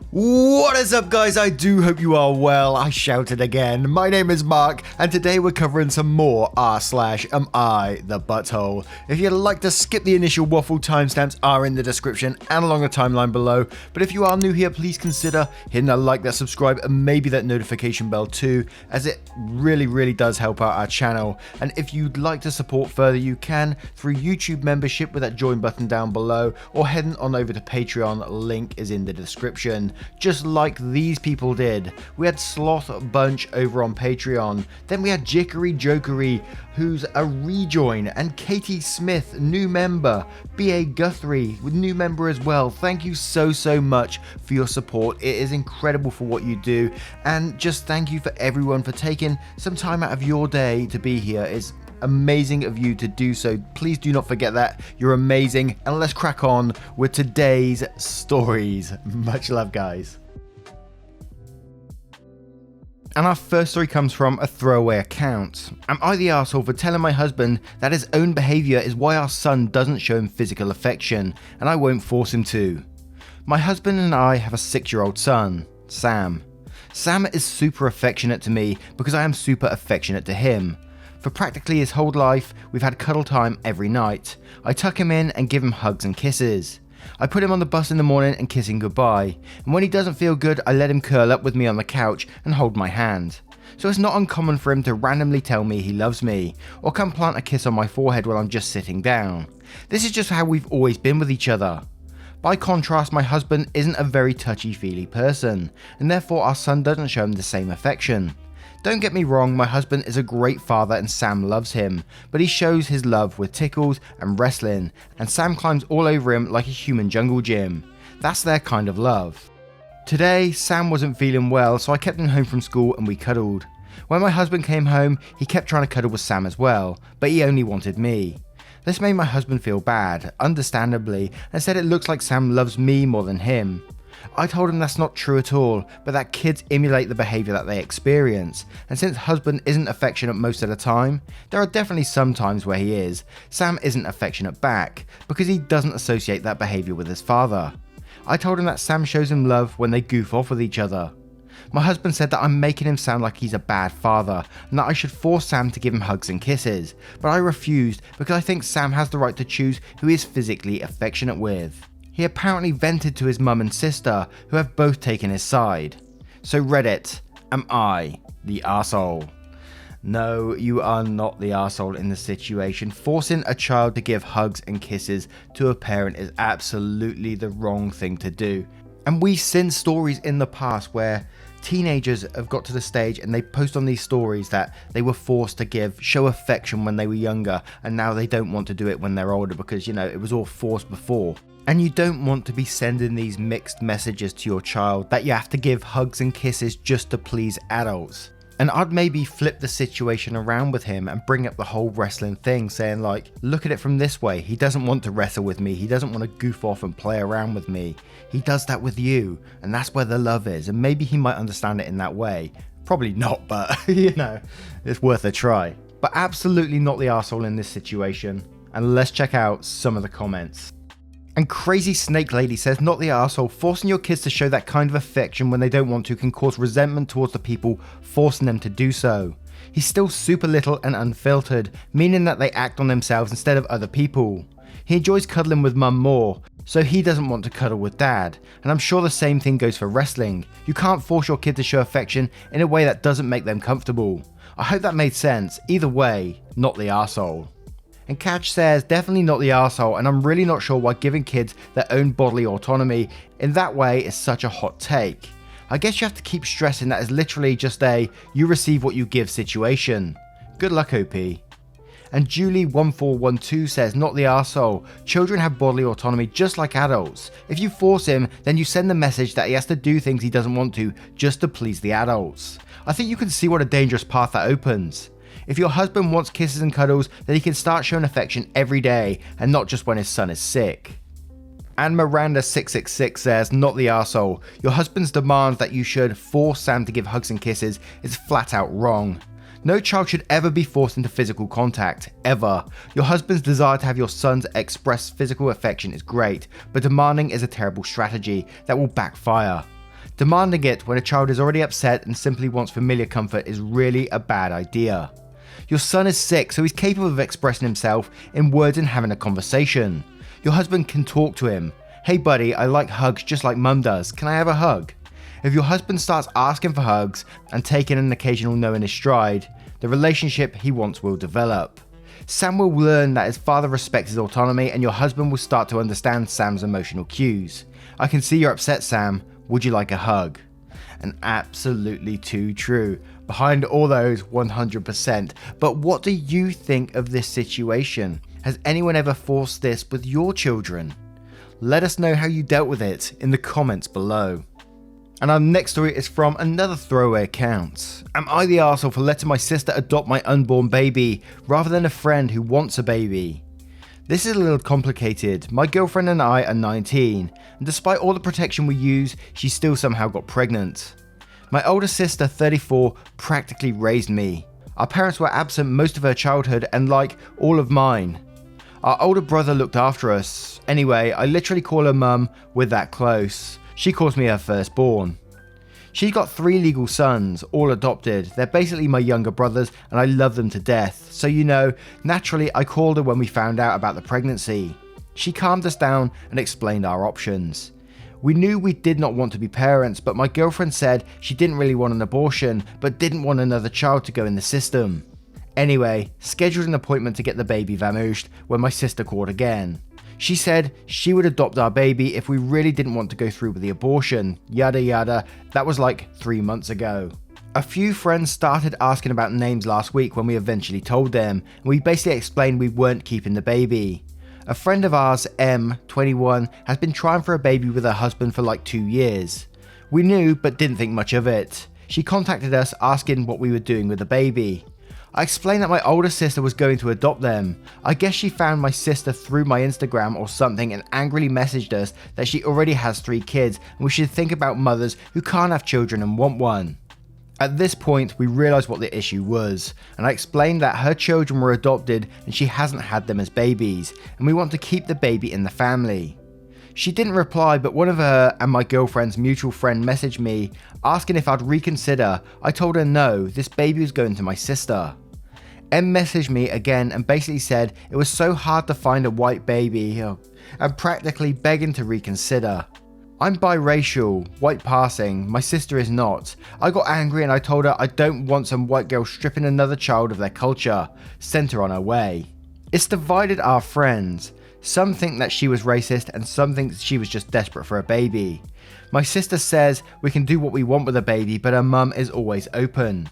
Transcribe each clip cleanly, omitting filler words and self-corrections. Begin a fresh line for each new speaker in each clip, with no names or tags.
What is up, guys? I do hope you are well. I shouted again. My name is Mark, and today we're covering some more r/am I the butthole. If you'd like to skip the initial waffle, timestamps are in the description and along the timeline below. But if you are new here, please consider hitting that like, that subscribe, and maybe that notification bell too, as it really does help out our channel. And if you'd like to support further, you can through YouTube membership with that join button down below, or heading on over to Patreon. Link is in the description. Just like these people did. We had Sloth Bunch over on Patreon, then we had Jickery Jokery, who's a rejoin, and Katie Smith, new member, B.A. Guthrie, new member as well. Thank you so much for your support. It is incredible for what you do, and just thank you for everyone for taking some time out of your day to be here. It's amazing of you to do so. Please do not forget that. You're amazing, and let's crack on with today's stories. Much love, guys. And our first story comes from a throwaway account. Am I the arsehole for telling my husband that his own behaviour is why our son doesn't show him physical affection, and I won't force him to? My husband and I have a 6-year-old son, Sam. Sam is super affectionate to me because I am super affectionate to him. For practically his whole life, we've had cuddle time every night. I tuck him in and give him hugs and kisses. I put him on the bus in the morning and kiss him goodbye, and when he doesn't feel good, I let him curl up with me on the couch and hold my hand. So it's not uncommon for him to randomly tell me he loves me, or come plant a kiss on my forehead while I'm just sitting down. This is just how we've always been with each other. By contrast, my husband isn't a very touchy-feely person, and therefore our son doesn't show him the same affection. Don't get me wrong, my husband is a great father and Sam loves him, but he shows his love with tickles and wrestling, and Sam climbs all over him like a human jungle gym. That's their kind of love. Today, Sam wasn't feeling well, so I kept him home from school and we cuddled. When my husband came home, he kept trying to cuddle with Sam as well, but he only wanted me. This made my husband feel bad, understandably, and said it looks like Sam loves me more than him. I told him that's not true at all, but that kids emulate the behaviour that they experience, and since husband isn't affectionate most of the time, there are definitely some times where he is, Sam isn't affectionate back, because he doesn't associate that behaviour with his father. I told him that Sam shows him love when they goof off with each other. My husband said that I'm making him sound like he's a bad father, and that I should force Sam to give him hugs and kisses, but I refused because I think Sam has the right to choose who he is physically affectionate with. He apparently vented to his mum and sister, who have both taken his side. So Reddit, am I the arsehole? No, you are not the arsehole in this situation. Forcing a child to give hugs and kisses to a parent is absolutely the wrong thing to do. And we've seen stories in the past where teenagers have got to the stage and they post on these stories that they were forced to show affection when they were younger, and now they don't want to do it when they're older because, it was all forced before. And you don't want to be sending these mixed messages to your child that you have to give hugs and kisses just to please adults. And I'd maybe flip the situation around with him and bring up the whole wrestling thing, saying like, look at it from this way. He doesn't want to wrestle with me. He doesn't want to goof off and play around with me. He does that with you, and that's where the love is. And maybe he might understand it in that way. Probably not, but it's worth a try. But absolutely not the arsehole in this situation. And let's check out some of the comments. And Crazy Snake Lady says, not the arsehole. Forcing your kids to show that kind of affection when they don't want to can cause resentment towards the people forcing them to do so. He's still super little and unfiltered, meaning that they act on themselves instead of other people. He enjoys cuddling with mum more, so he doesn't want to cuddle with dad. And I'm sure the same thing goes for wrestling. You can't force your kid to show affection in a way that doesn't make them comfortable. I hope that made sense. Either way, not the arsehole. And Catch says, definitely not the arsehole, and I'm really not sure why giving kids their own bodily autonomy in that way is such a hot take. I guess you have to keep stressing that is literally just a you receive what you give situation. Good luck, OP. And Julie1412 says, not the arsehole. Children have bodily autonomy just like adults. If you force him, then you send the message that he has to do things he doesn't want to just to please the adults. I think you can see what a dangerous path that opens. If your husband wants kisses and cuddles, then he can start showing affection every day and not just when his son is sick. And Miranda666 says, not the arsehole. Your husband's demands that you should force Sam to give hugs and kisses is flat out wrong. No child should ever be forced into physical contact, ever. Your husband's desire to have your sons express physical affection is great, but demanding is a terrible strategy that will backfire. Demanding it when a child is already upset and simply wants familiar comfort is really a bad idea. Your son is sick, so he's capable of expressing himself in words and having a conversation. Your husband can talk to him. Hey buddy, I like hugs just like mum does. Can I have a hug? If your husband starts asking for hugs and taking an occasional no in his stride, the relationship he wants will develop. Sam will learn that his father respects his autonomy, and your husband will start to understand Sam's emotional cues. I can see you're upset, Sam. Would you like a hug? And absolutely too true. Behind all those, 100%. But what do you think of this situation? Has anyone ever forced this with your children? Let us know how you dealt with it in the comments below. And our next story is from another throwaway account. Am I the arsehole for letting my sister adopt my unborn baby rather than a friend who wants a baby? This is a little complicated. My girlfriend and I are 19, and despite all the protection we use, she still somehow got pregnant. My older sister, 34, practically raised me. Our parents were absent most of her childhood, and like all of mine. Our older brother looked after us. Anyway, I literally call her mum, we're that close. She calls me her firstborn. She's got 3 legal sons, all adopted. They're basically my younger brothers, and I love them to death. So naturally I called her when we found out about the pregnancy. She calmed us down and explained our options. We knew we did not want to be parents, but my girlfriend said she didn't really want an abortion, but didn't want another child to go in the system. Anyway, scheduled an appointment to get the baby vamooshed when my sister called again. She said she would adopt our baby if we really didn't want to go through with the abortion, yada yada. That was like 3 months ago. A few friends started asking about names last week when we eventually told them, and we basically explained we weren't keeping the baby. A friend of ours, M, 21, has been trying for a baby with her husband for like 2 years. We knew but didn't think much of it. She contacted us asking what we were doing with the baby. I explained that my older sister was going to adopt them. I guess she found my sister through my Instagram or something and angrily messaged us that she already has 3 kids and we should think about mothers who can't have children and want one. At this point, we realised what the issue was, and I explained that her children were adopted and she hasn't had them as babies, and we want to keep the baby in the family. She didn't reply, but one of her and my girlfriend's mutual friend messaged me asking if I'd reconsider. I told her no, this baby was going to my sister. M messaged me again and basically said it was so hard to find a white baby and practically begging to reconsider. I'm biracial, white passing, my sister is not. I got angry and I told her I don't want some white girl stripping another child of their culture, sent her on her way. It's divided our friends. Some think that she was racist and some think she was just desperate for a baby. My sister says we can do what we want with a baby, but her mum is always open.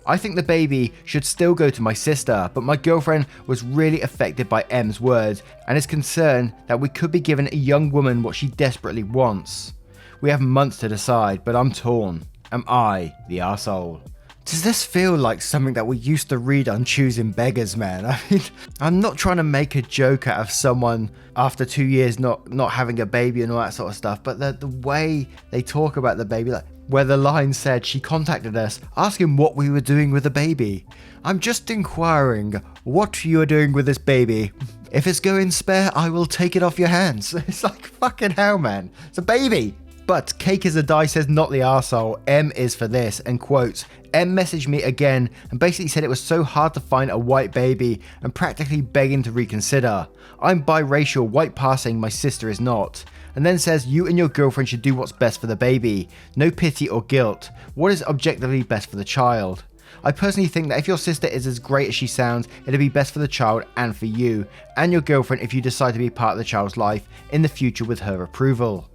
I think the baby should still go to my sister, but my girlfriend was really affected by M's words and is concerned that we could be giving a young woman what she desperately wants. We have months to decide, but I'm torn. Am I the arsehole? Does this feel like something that we used to read on Choosing Beggars, man? I mean, I'm not trying to make a joke out of someone after 2 years not having a baby and all that sort of stuff, but the way they talk about the baby, like where the line said she contacted us asking what we were doing with the baby. I'm just inquiring what you are doing with this baby. If it's going spare, I will take it off your hands. It's like, fucking hell, man. It's a baby. But Cake is a Die says not the arsehole, M is for this, and quotes, M messaged me again and basically said it was so hard to find a white baby and practically begging to reconsider. I'm biracial, white passing, my sister is not. And then says you and your girlfriend should do what's best for the baby. No pity or guilt. What is objectively best for the child? I personally think that if your sister is as great as she sounds, it'll be best for the child and for you and your girlfriend if you decide to be part of the child's life in the future with her approval.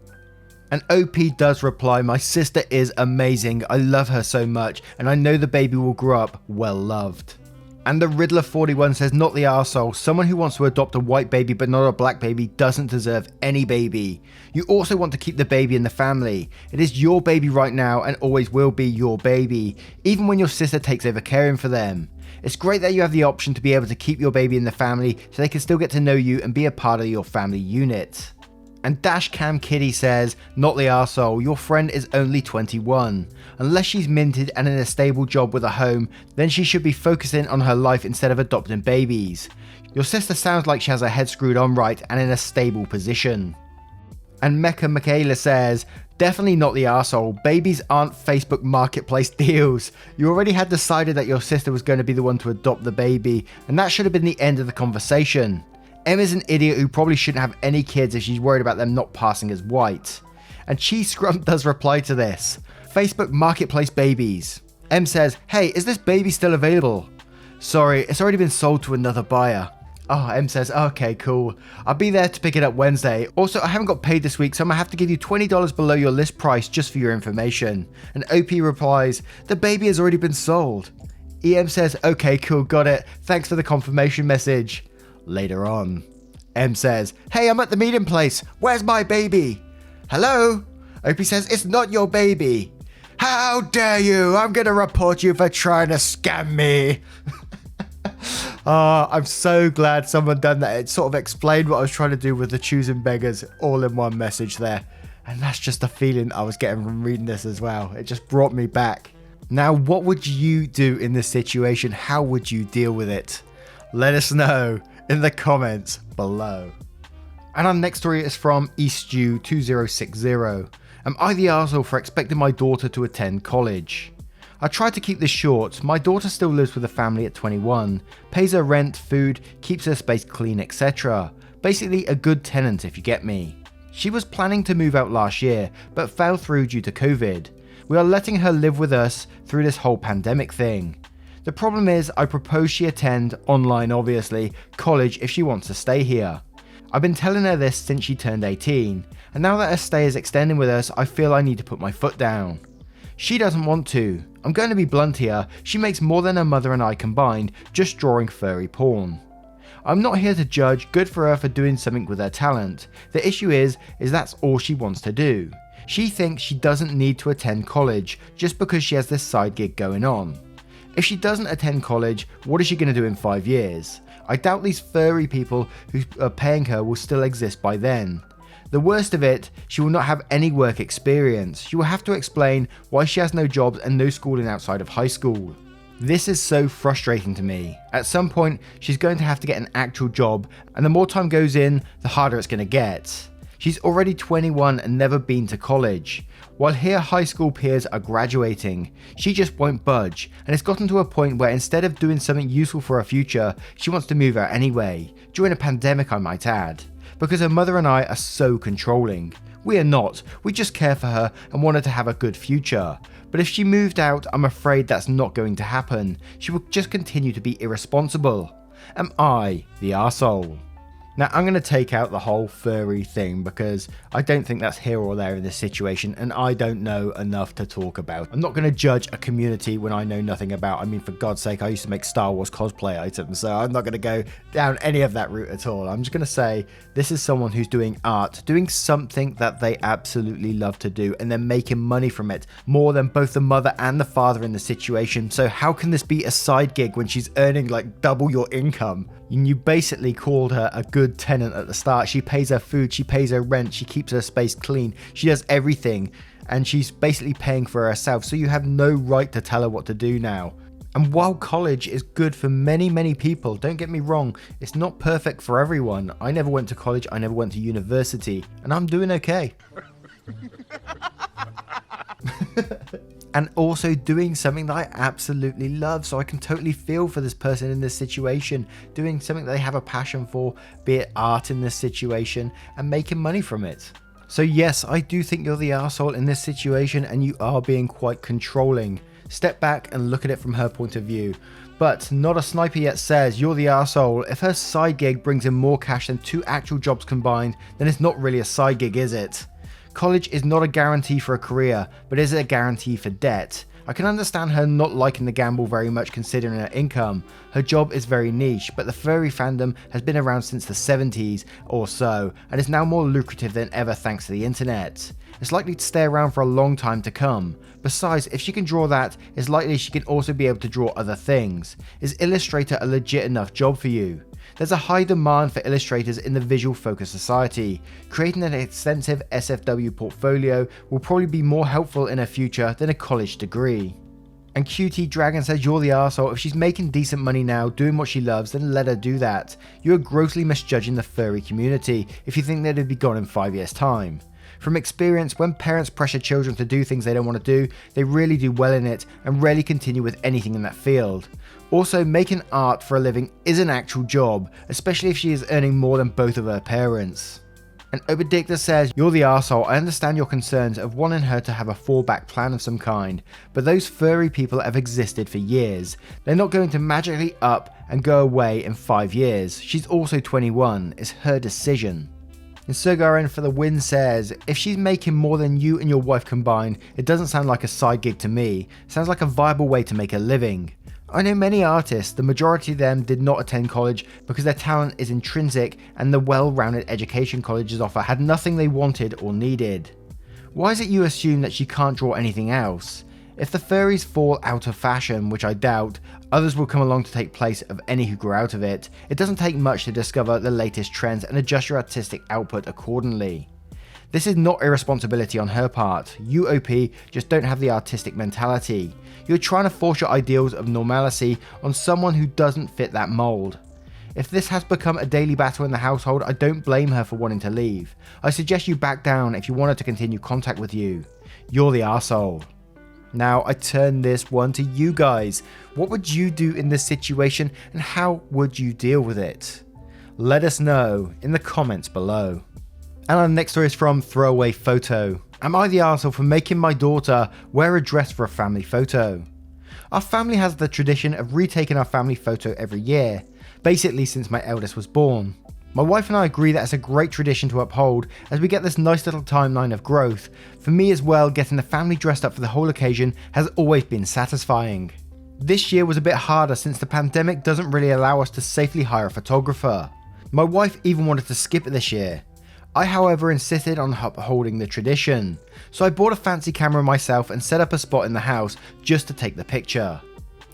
And OP does reply, my sister is amazing, I love her so much, and I know the baby will grow up well loved. And the Riddler 41 says, not the arsehole, someone who wants to adopt a white baby but not a black baby doesn't deserve any baby. You also want to keep the baby in the family. It is your baby right now and always will be your baby, even when your sister takes over caring for them. It's great that you have the option to be able to keep your baby in the family so they can still get to know you and be a part of your family unit. And Dashcam Kitty says, not the arsehole, your friend is only 21. Unless she's minted and in a stable job with a home, then she should be focusing on her life instead of adopting babies. Your sister sounds like she has her head screwed on right and in a stable position. And Mecha Michaela says, Definitely not the arsehole. Babies aren't Facebook Marketplace deals. You already had decided that your sister was going to be the one to adopt the baby, and that should have been the end of the conversation. Em is an idiot who probably shouldn't have any kids if she's worried about them not passing as white. And Cheese Scrump does reply to this. Facebook Marketplace babies. Em says, hey, is this baby still available? Sorry, it's already been sold to another buyer. Oh, Em says, okay, cool. I'll be there to pick it up Wednesday. Also, I haven't got paid this week, so I'm gonna have to give you $20 below your list price just for your information. And OP replies, the baby has already been sold. EM says, okay, cool, got it. Thanks for the confirmation message. Later on, Em says, hey, I'm at the meeting place. Where's my baby? Hello? OP says, it's not your baby. How dare you? I'm gonna report you for trying to scam me. I'm so glad someone done that. It sort of explained what I was trying to do with the choosing beggars all in one message there. And that's just the feeling I was getting from reading this as well. It just brought me back. Now, what would you do in this situation? How would you deal with it? Let us know in the comments below. And our next story is from EastU2060. Am I the arsehole for expecting my daughter to attend college? I tried to keep this short. My daughter still lives with a family at 21, pays her rent, food, keeps her space clean, etc. Basically a good tenant if you get me. She was planning to move out last year, but fell through due to COVID. We are letting her live with us through this whole pandemic thing. The problem is I propose she attend, online obviously, college if she wants to stay here. I've been telling her this since she turned 18, and now that her stay is extending with us, I feel I need to put my foot down. She doesn't want to. I'm going to be blunt here, she makes more than her mother and I combined just drawing furry porn. I'm not here to judge, good for her for doing something with her talent. The issue is that's all she wants to do. She thinks she doesn't need to attend college just because she has this side gig going on. If she doesn't attend college, what is she going to do in 5 years? I doubt these furry people who are paying her will still exist by then. The worst of it, she will not have any work experience. She will have to explain why she has no jobs and no schooling outside of high school. This is so frustrating to me. At some point, she's going to have to get an actual job, and the more time goes in, the harder it's going to get. She's already 21 and never been to college. While her high school peers are graduating, she just won't budge, and it's gotten to a point where instead of doing something useful for her future, she wants to move out anyway. During a pandemic, I might add. Because her mother and I are so controlling. We are not, we just care for her and want her to have a good future. But if she moved out, I'm afraid that's not going to happen. She will just continue to be irresponsible. Am I the arsehole? Now, I'm going to take out the whole furry thing because I don't think that's here or there in this situation, and I don't know enough to talk about. I'm not going to judge a community when I know nothing about. I mean, for God's sake, I used to make Star Wars cosplay items, so I'm not going to go down any of that route at all. I'm just going to say this is someone who's doing art, doing something that they absolutely love to do, and they're making money from it, more than both the mother and the father in the situation. So how can this be a side gig when she's earning like double your income? You basically called her a good tenant at the start. She pays her food, she pays her rent, she keeps her space clean, she does everything, and she's basically paying for herself, so you have no right to tell her what to do now. And while college is good for many people, don't get me wrong, it's not perfect for everyone. I never went to college, I never went to university, and I'm doing okay. And also doing something that I absolutely love, so I can totally feel for this person in this situation, doing something that they have a passion for, be it art in this situation, and making money from it. So yes, I do think you're the arsehole in this situation, and you are being quite controlling. Step back and look at it from her point of view. But Not a Sniper Yet says you're the arsehole. If her side gig brings in more cash than 2 actual jobs combined, then it's not really a side gig, is it? College is not a guarantee for a career, but is it a guarantee for debt? I can understand her not liking the gamble very much considering her income. Her job is very niche, but the furry fandom has been around since the 70s or so, and is now more lucrative than ever thanks to the internet. It's likely to stay around for a long time to come. Besides, if she can draw that, it's likely she can also be able to draw other things. Is Illustrator a legit enough job for you? There's a high demand for illustrators in the visual focused society. Creating an extensive SFW portfolio will probably be more helpful in her future than a college degree. And QT Dragon says you're the arsehole. If she's making decent money now, doing what she loves, then let her do that. You are grossly misjudging the furry community if you think that it'd be gone in 5 years' time. From experience, when parents pressure children to do things they don't want to do, they really do well in it and rarely continue with anything in that field. Also, making art for a living is an actual job, especially if she is earning more than both of her parents. And Obedicta says, "You're the arsehole. I understand your concerns of wanting her to have a fallback plan of some kind, but those furry people have existed for years. They're not going to magically up and go away in 5 years. She's also 21. It's her decision." And Surgaren for the win says, "If she's making more than you and your wife combined, it doesn't sound like a side gig to me. It sounds like a viable way to make a living. I know many artists, the majority of them did not attend college because their talent is intrinsic and the well-rounded education colleges offer had nothing they wanted or needed. Why is it you assume that she can't draw anything else? If the furries fall out of fashion, which I doubt, others will come along to take place of any who grow out of it. It doesn't take much to discover the latest trends and adjust your artistic output accordingly. This is not irresponsibility on her part. You OP just don't have the artistic mentality. You're trying to force your ideals of normalcy on someone who doesn't fit that mold. If this has become a daily battle in the household, I don't blame her for wanting to leave. I suggest you back down if you want her to continue contact with you. You're the arsehole." Now I turn this one to you guys. What would you do in this situation and how would you deal with it? Let us know in the comments below. And our next story is from Throwaway Photo. "Am I the arsehole for making my daughter wear a dress for a family photo? Our family has the tradition of retaking our family photo every year, basically since my eldest was born. My wife and I agree that it's a great tradition to uphold as we get this nice little timeline of growth. For me as well, getting the family dressed up for the whole occasion has always been satisfying. This year was a bit harder since the pandemic doesn't really allow us to safely hire a photographer. My wife even wanted to skip it this year. I, however, insisted on upholding the tradition, so I bought a fancy camera myself and set up a spot in the house just to take the picture.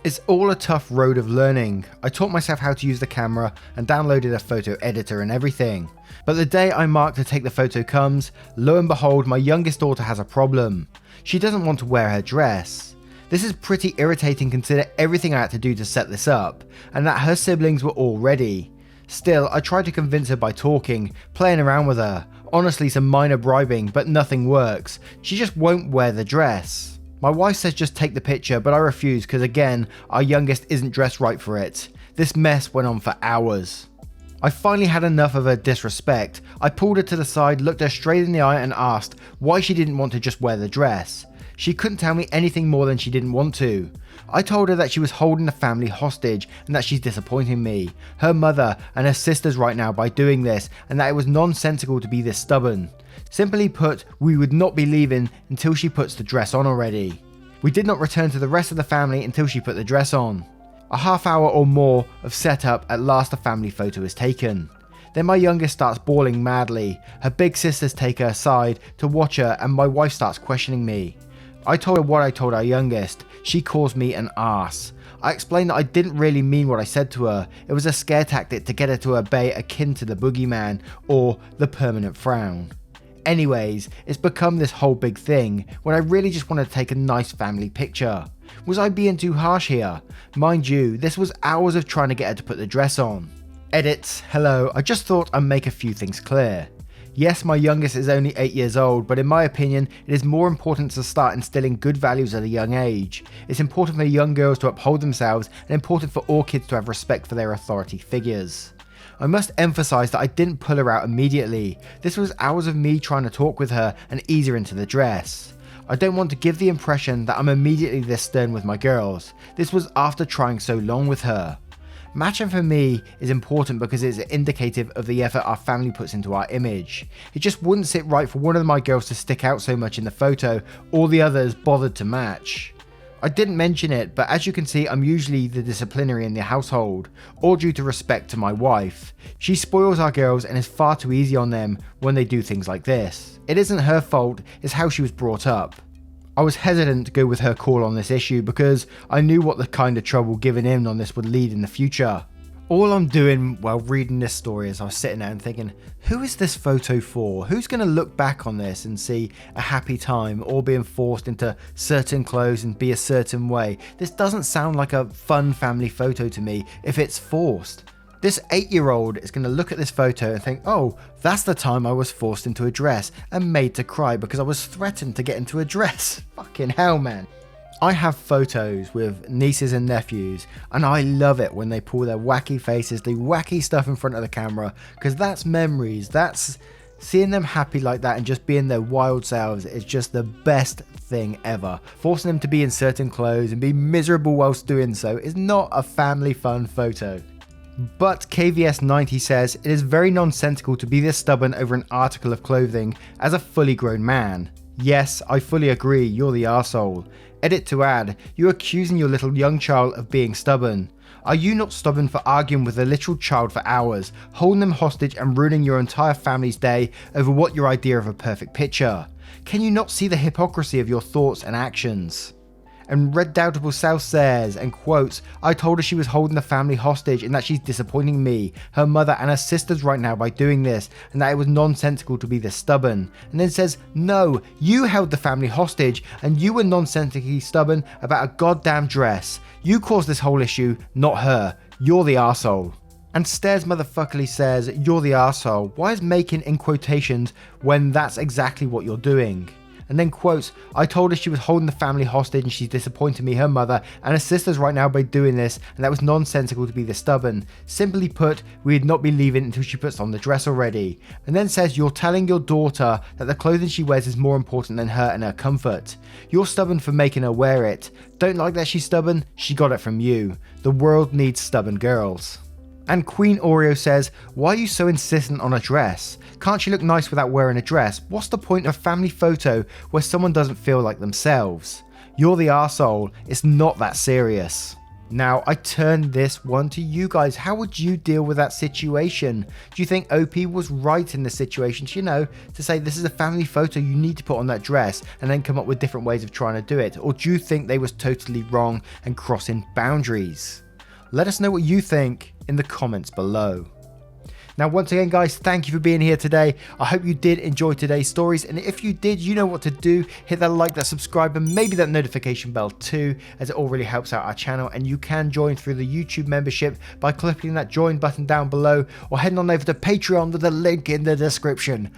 It's all a tough road of learning. I taught myself how to use the camera and downloaded a photo editor and everything. But the day I marked to take the photo comes, lo and behold, my youngest daughter has a problem. She doesn't want to wear her dress. This is pretty irritating considering everything I had to do to set this up, and that her siblings were all ready. Still, I tried to convince her by talking, playing around with her. Honestly, some minor bribing, but nothing works. She just won't wear the dress. My wife says just take the picture, but I refuse because again, our youngest isn't dressed right for it. This mess went on for hours. I finally had enough of her disrespect. I pulled her to the side, looked her straight in the eye and asked why she didn't want to just wear the dress. She couldn't tell me anything more than she didn't want to. I told her that she was holding the family hostage and that she's disappointing me, her mother and her sisters right now by doing this, and that it was nonsensical to be this stubborn. Simply put, we would not be leaving until she puts the dress on already. We did not return to the rest of the family until she put the dress on. A half hour or more of setup, at last a family photo is taken. Then my youngest starts bawling madly. Her big sisters take her aside to watch her and my wife starts questioning me. I told her what I told our youngest. She calls me an arse. I explained that I didn't really mean what I said to her. It was a scare tactic to get her to obey, akin to the boogeyman or the permanent frown. Anyways, it's become this whole big thing when I really just wanted to take a nice family picture. Was I being too harsh here? Mind you, this was hours of trying to get her to put the dress on. Edits. Hello, I just thought I'd make a few things clear. Yes, my youngest is only 8 years old, but in my opinion, it is more important to start instilling good values at a young age. It's important for young girls to uphold themselves and important for all kids to have respect for their authority figures. I must emphasize that I didn't pull her out immediately. This was hours of me trying to talk with her and ease her into the dress. I don't want to give the impression that I'm immediately this stern with my girls. This was after trying so long with her. Matching for me is important because it's indicative of the effort our family puts into our image. It just wouldn't sit right for one of my girls to stick out so much in the photo, all the others bothered to match. I didn't mention it, but as you can see, I'm usually the disciplinary in the household, all due to respect to my wife. She spoils our girls and is far too easy on them when they do things like this. It isn't her fault, it's how she was brought up. I was hesitant to go with her call on this issue because I knew what the kind of trouble giving in on this would lead in the future. All I'm doing while reading this story is I was sitting there and thinking, who is this photo for? Who's going to look back on this and see a happy time or being forced into certain clothes and be a certain way? This doesn't sound like a fun family photo to me if it's forced. This 8-year-old is going to look at this photo and think, oh, that's the time I was forced into a dress and made to cry because I was threatened to get into a dress. Fucking hell, man. I have photos with nieces and nephews, and I love it when they pull their wacky faces, do wacky stuff in front of the camera, because that's memories. That's seeing them happy like that and just being their wild selves is just the best thing ever. Forcing them to be in certain clothes and be miserable whilst doing so is not a family fun photo. But KVS90 says it is very nonsensical to be this stubborn over an article of clothing as a fully grown man. Yes, I fully agree, you're the arsehole. Edit to add, you're accusing your little young child of being stubborn. Are you not stubborn for arguing with a literal child for hours, holding them hostage and ruining your entire family's day over what your idea of a perfect picture? Can you not see the hypocrisy of your thoughts and actions? And Redoubtable South says, and quotes, I told her she was holding the family hostage and that she's disappointing me, her mother and her sisters right now by doing this, and that it was nonsensical to be this stubborn. And then says, no, you held the family hostage and you were nonsensically stubborn about a goddamn dress. You caused this whole issue, not her. You're the arsehole. And Stairs motherfuckerly says, you're the arsehole. Why is making in quotations when that's exactly what you're doing? And then quotes, I told her she was holding the family hostage and she's disappointed me, her mother, and her sisters right now by doing this, and that was nonsensical to be this stubborn. Simply put, we'd not be leaving until she puts on the dress already. And then says, you're telling your daughter that the clothing she wears is more important than her and her comfort. You're stubborn for making her wear it. Don't like that she's stubborn? She got it from you. The world needs stubborn girls. And Queen Oreo says, why are you so insistent on a dress? Can't she look nice without wearing a dress? What's the point of a family photo where someone doesn't feel like themselves? You're the arsehole. It's not that serious. Now, I turn this one to you guys. How would you deal with that situation? Do you think OP was right in the situation, to say this is a family photo, you need to put on that dress, and then come up with different ways of trying to do it? Or do you think they was totally wrong and crossing boundaries? Let us know what you think in the comments below. Now, once again, guys, thank you for being here today. I hope you did enjoy today's stories, and if you did, you know what to do. Hit that like, that subscribe, and maybe that notification bell too, as it all really helps out our channel. And you can join through the YouTube membership by clicking that join button down below, or heading on over to Patreon with the link in the description.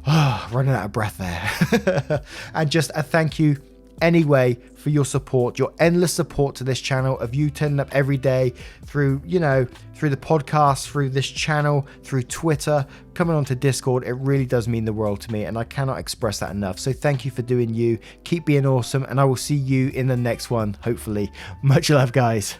Running out of breath there. And just a thank you anyway for your support, your endless support to this channel, of you turning up every day through through the podcast, through this channel, through Twitter, coming onto Discord. It really does mean the world to me, and I cannot express that enough. So thank you for doing you. Keep being awesome, and I will see you in the next one, hopefully. Much love, guys.